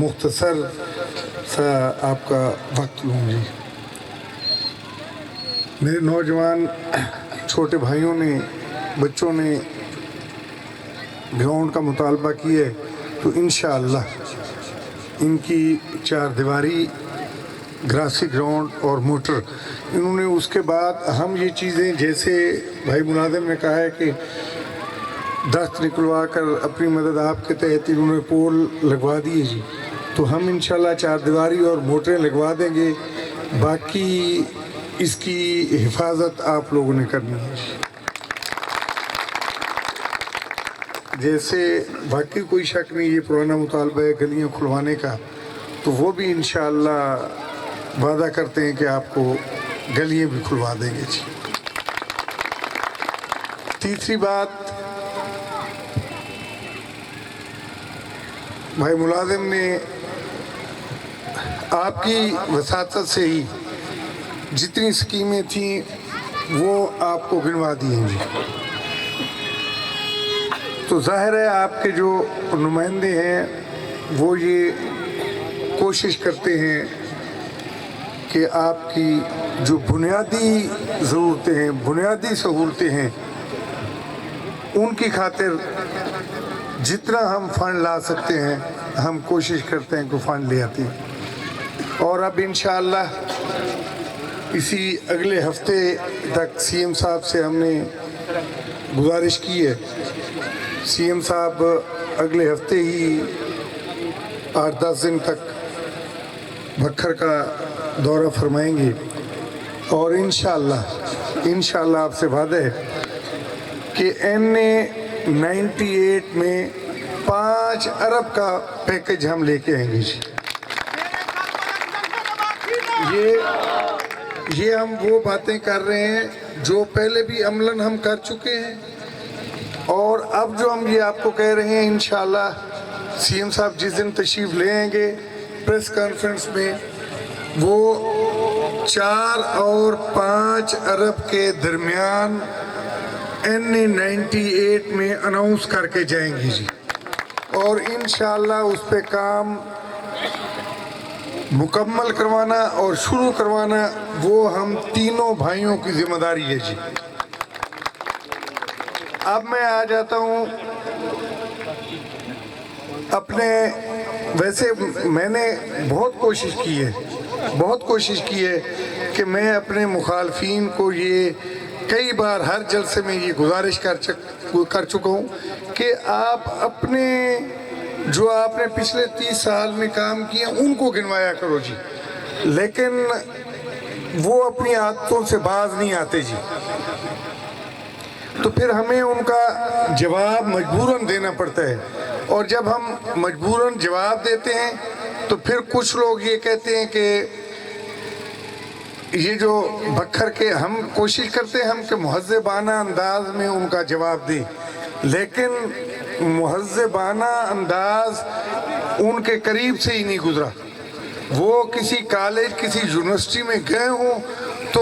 مختصر سا آپ کا وقت لوں گی. میرے نوجوان چھوٹے بھائیوں نے بچوں نے گراؤنڈ کا مطالبہ کیا ہے تو انشاءاللہ ان کی چار دیواری گراسی گراؤنڈ اور موٹر انہوں نے اس کے بعد ہم یہ چیزیں جیسے بھائی ملازم نے کہا ہے کہ درخت نکلوا کر اپنی مدد آپ کے تحت انہوں نے پول لگوا دیے جی تو ہم انشاءاللہ چار دیواری اور موٹریں لگوا دیں گے باقی اس کی حفاظت آپ لوگوں نے کرنی ہے. جیسے باقی کوئی شک نہیں یہ پرانا مطالبہ ہے گلیاں کھلوانے کا تو وہ بھی انشاءاللہ وعدہ کرتے ہیں کہ آپ کو گلیاں بھی کھلوا دیں گے جی. تیسری بات بھائی ملازم نے آپ کی وساطت سے ہی جتنی سکیمیں تھیں وہ آپ کو گنوا دی ہیں جی. تو ظاہر ہے آپ کے جو نمائندے ہیں وہ یہ کوشش کرتے ہیں کہ آپ کی جو بنیادی ضرورتیں ہیں بنیادی سہولتیں ہیں ان کی خاطر جتنا ہم فنڈ لا سکتے ہیں ہم کوشش کرتے ہیں کہ فنڈ لے آتے ہیں. اور اب انشاءاللہ اسی اگلے ہفتے تک سی ایم صاحب سے ہم نے گزارش کی ہے سی ایم صاحب اگلے ہفتے ہی 8-10 دن تک بکھر کا دورہ فرمائیں گے اور انشاءاللہ آپ سے وعدہ ہے کہ NA98 میں 5 ارب کا پیکج ہم لے کے آئیں گے جی. یہ ہم وہ باتیں کر رہے ہیں جو پہلے بھی عملاً ہم کر چکے ہیں اور اب جو ہم یہ آپ کو کہہ رہے ہیں انشاءاللہ سی ایم صاحب جس دن تشریف لے آئیں گے پریس کانفرنس میں وہ 4 اور 5 ارب کے درمیان NA98 میں اناؤنس کر کے جائیں گی جی اور انشاءاللہ اس پہ کام مکمل کروانا اور شروع کروانا وہ ہم تینوں بھائیوں کی ذمہ داری ہے جی. اب میں آ جاتا ہوں اپنے ویسے میں نے بہت کوشش کی ہے کہ میں اپنے مخالفین کو یہ کئی بار ہر جلسے میں یہ گزارش کر چکا ہوں کہ آپ اپنے جو آپ نے پچھلے 30 سال میں کام کیے ان کو گنوایا کرو جی لیکن وہ اپنی عادتوں سے باز نہیں آتے جی تو پھر ہمیں ان کا جواب مجبوراً دینا پڑتا ہے اور جب ہم مجبوراً جواب دیتے ہیں تو پھر کچھ لوگ یہ کہتے ہیں کہ یہ جو بکھر کے ہم کوشش کرتے ہیں ہم کہ مہذبانہ انداز میں ان کا جواب دیں لیکن مہذبانہ انداز ان کے قریب سے ہی نہیں گزرا. وہ کسی کالج کسی یونیورسٹی میں گئے ہوں تو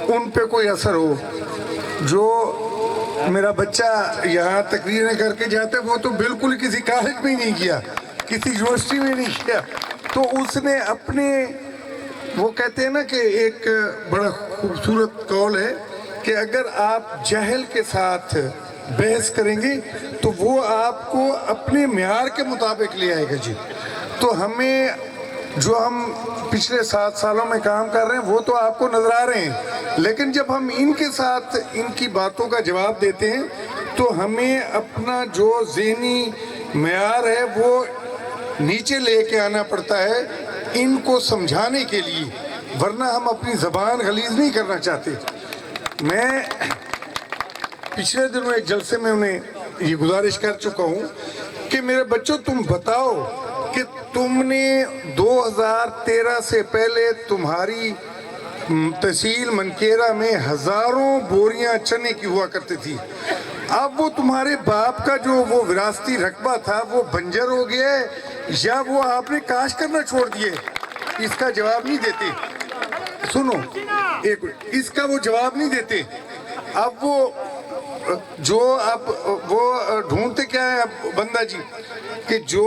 ان پہ کوئی اثر ہو. جو میرا بچہ یہاں تقریریں کر کے جاتا ہے وہ تو بالکل کسی کالج میں نہیں کیا کسی یونیورسٹی میں نہیں کیا تو اس نے اپنے وہ کہتے ہیں نا کہ ایک بڑا خوبصورت قول ہے کہ اگر آپ جہل کے ساتھ بحث کریں گے تو وہ آپ کو اپنے معیار کے مطابق لے آئے گا جی. تو ہمیں جو ہم پچھلے 7 سالوں میں کام کر رہے ہیں وہ تو آپ کو نظر آ رہے ہیں لیکن جب ہم ان کے ساتھ ان کی باتوں کا جواب دیتے ہیں تو ہمیں اپنا جو ذہنی معیار ہے وہ نیچے لے کے آنا پڑتا ہے ان کو سمجھانے کے لیے ورنہ ہم اپنی زبان غلیظ نہیں کرنا چاہتے. میں پچھلے دنوں ایک جلسے میں انہیں یہ گزارش کر چکا ہوں کہ میرے بچوں تم بتاؤ کہ تم نے 2013 سے پہلے تمہاری تحصیل منکیرا میں ہزاروں بوریاں چنے کی ہوا کرتی تھی اب وہ تمہارے باپ کا جو وہ وراثتی رقبہ تھا وہ بنجر ہو گیا ہے یا وہ آپ نے کاشت کرنا چھوڑ دیے. اس کا جواب نہیں دیتے. سنو اس کا وہ جواب نہیں دیتے. اب وہ ڈھونڈتے کیا ہے اب بندہ جی کہ جو